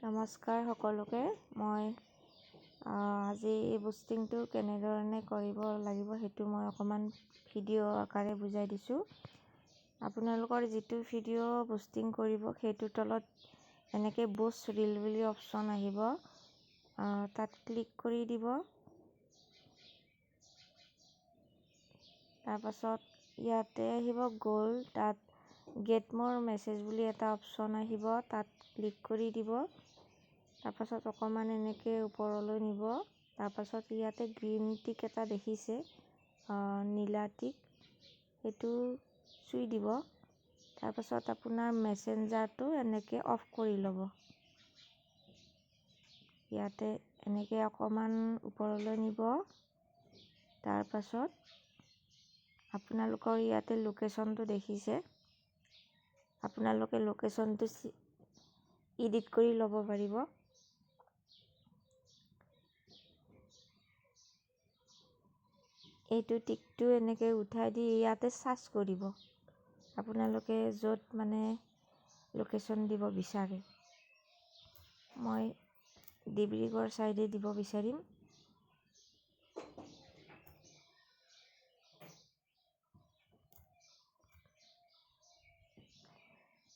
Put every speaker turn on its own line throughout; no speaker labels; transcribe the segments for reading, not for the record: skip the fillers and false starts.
নমস্কাৰ সকলোকে। মই আজি এই বুষ্টিংটো কেনেধৰণে কৰিব লাগিব সেইটো মই অকণমান ভিডিঅ' আকাৰে বুজাই দিছোঁ। আপোনালোকৰ যিটো ভিডিঅ' বুষ্টিং কৰিব সেইটোৰ তলত এনেকৈ বুষ্ট ৰীল বুলি অপশ্যন আহিব, তাত ক্লিক কৰি দিব। তাৰপাছত ইয়াতে আহিব গ'ল, তাত গেট মোৰ মেছেজ বুলি এটা অপশ্যন আহিব, তাত ক্লিক কৰি দিব। তাৰপাছত অকণমান এনেকৈ ওপৰলৈ নিব। তাৰপাছত ইয়াতে গ্ৰীণ টিক এটা দেখিছে, নীলা টিক, সেইটো চুই দিব। তাৰপাছত আপোনাৰ মেছেঞ্জাৰটো এনেকৈ অফ কৰি ল'ব। ইয়াতে এনেকৈ অকণমান ওপৰলৈ নিব। তাৰপাছত আপোনালোকৰ ইয়াতে লোকেশ্যনটো দেখিছে, আপোনালোকে লোকেশ্যনটো এডিট কৰি ল'ব পাৰিব। এইটো টিকটো এনেকৈ উঠাই দি ইয়াতে চাৰ্চ কৰিব, আপোনালোকে য'ত মানে লোকেশ্যন দিব বিচাৰে। মই ডিব্ৰুগড় ছাইডে দিব বিচাৰিম।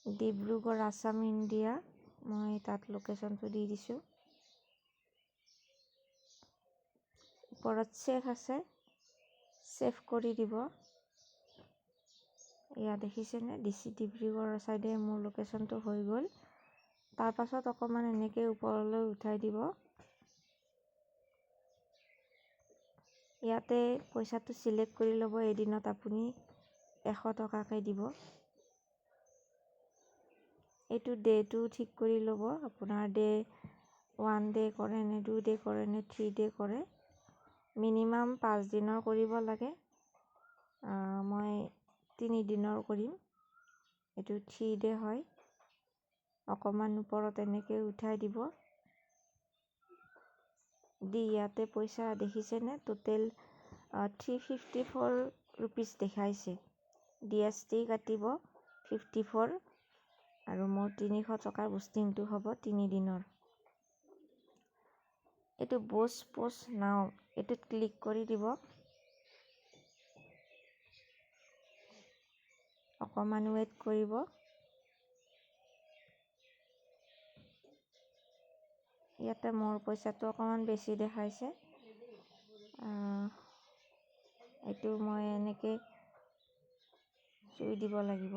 ডিব্ৰুগড় আছাম ইণ্ডিয়া, মই তাত লোকেশ্যনটো দি দিছোঁ। ওপৰত ছেভ আছে, ছেভ কৰি দিব। ইয়াত দেখিছেনে, ডিব্ৰুগড় ছাইডে মোৰ লোকেশ্যনটো হৈ গ'ল। তাৰপাছত অকণমান এনেকৈ ওপৰলৈ উঠাই দিব। ইয়াতে পইচাটো চিলেক্ট কৰি ল'ব। এদিনত আপুনি 100 টকাকৈ দিব। এইটো ডে'টো ঠিক কৰি ল'ব, আপোনাৰ ডে' 1 ডে' কৰে নে 2 ডে' কৰে নে 3 ডে' কৰে। মিনিমাম 5 দিনৰ কৰিব লাগে। মই 3 দিনৰ কৰিম, এইটো 3 ডে' হয়। অকণমান ওপৰত এনেকৈ উঠাই দিব দি ইয়াতে পইচা দেখিছেনে, টোটেল 354 ৰুপিজ দেখাইছে। DST কাটিব 54 আৰু মোৰ 300 টকাৰ বুষ্টিংটো হ'ব 3 দিনৰ। এইটো বুষ্ট পোষ্ট নাও, এইটোত ক্লিক কৰি দিব। অকণমান ৱেইট কৰিব। ইয়াতে মোৰ পইচাটো অকণমান বেছি দেখাইছে। এইটো মই এনেকৈ চুই দিব লাগিব।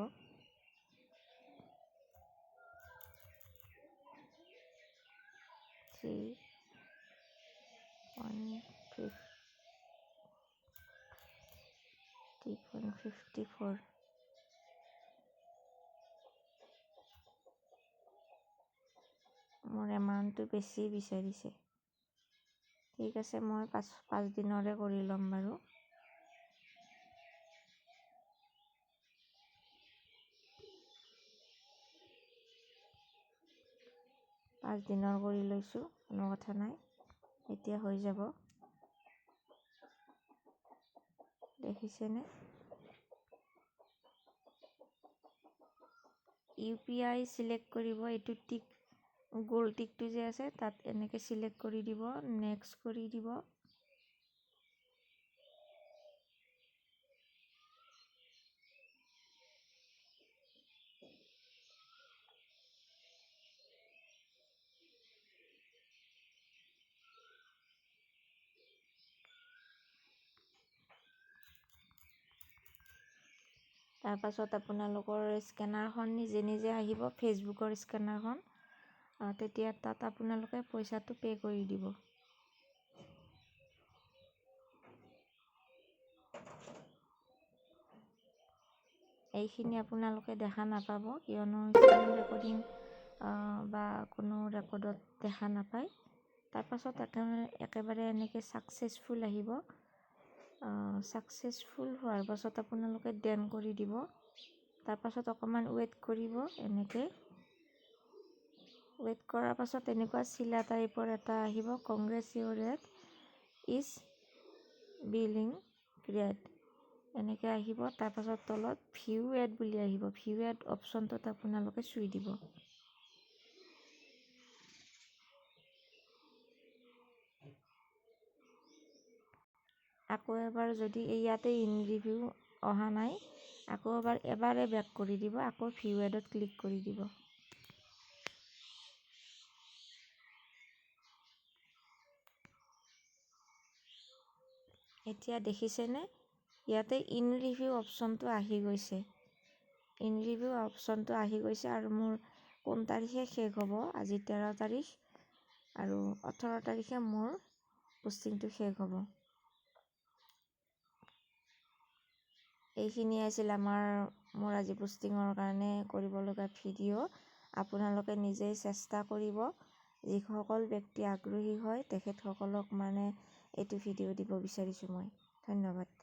$154 মোৰ এমাউণ্টটো বেছি বিচাৰিছে। ঠিক আছে, মই 5 দিনৰে কৰি ল'ম বাৰু। পাঁচ দিনৰ কৰি লৈছোঁ, কোনো কথা নাই, এতিয়া হৈ যাব। দেখিছেনে? UPI চিলেক্ট কৰিব, এইটো টিক গোল টিকটো যে আছে তাত এনেকৈ চিলেক্ট কৰি দিব, নেক্সট কৰি দিব। তাৰপাছত আপোনালোকৰ স্কেনাৰখন নিজে নিজে আহিব, ফেচবুকৰ স্কেনাৰখন। তেতিয়া তাত আপোনালোকে পইচাটো পে' কৰি দিব। এইখিনি আপোনালোকে দেখা নাপাব, কিয়নো স্ক্ৰীন ৰেকৰ্ডিং বা কোনো ৰেকৰ্ডত দেখা নাপায়। তাৰপাছত একেবাৰে এনেকৈ ছাকচেছফুল আহিব। ছাকচেছফুল হোৱাৰ পাছত আপোনালোকে ডেন কৰি দিব। তাৰপাছত অকণমান ৱেইট কৰিব। এনেকৈ ৱেইট কৰাৰ পাছত এনেকুৱা চিলা টাইপৰ এটা আহিব, কংগ্ৰেছ ইউৰ এড ইজ বিলিং ক্ৰিয়েট, এনেকৈ আহিব। তাৰপাছত তলত ভিউ এড বুলি আহিব, ভিউ এড অপশ্যনটোত আপোনালোকে চুই দিব। আকৌ এবাৰ যদি ইয়াতে ইন ৰিভিউ অহা নাই, আকৌ এবাৰে বেক কৰি দিব, আকৌ ভিউ এডত ক্লিক কৰি দিব। এতিয়া দেখিছেনে ইয়াতে ইন ৰিভিউ অপশ্যনটো আহি গৈছে। ইন ৰিভিউ অপশ্যনটো আহি গৈছে আৰু মোৰ কোন তাৰিখে শেষ হ'ব, আজি 13 তাৰিখ আৰু 18 তাৰিখে মোৰ পোষ্টিংটো শেষ হ'ব। এইখিনি আছিল মোৰ আজি পোষ্টিঙৰ কাৰণে কৰিব লগা ভিডিঅ'। আপোনালোকে নিজেই চেষ্টা কৰিব। যিসকল ব্যক্তি আগ্ৰহী হয় তেখেতসকলক এইটো ভিডিঅ' দিব বিচাৰিছোঁ মই। ধন্যবাদ।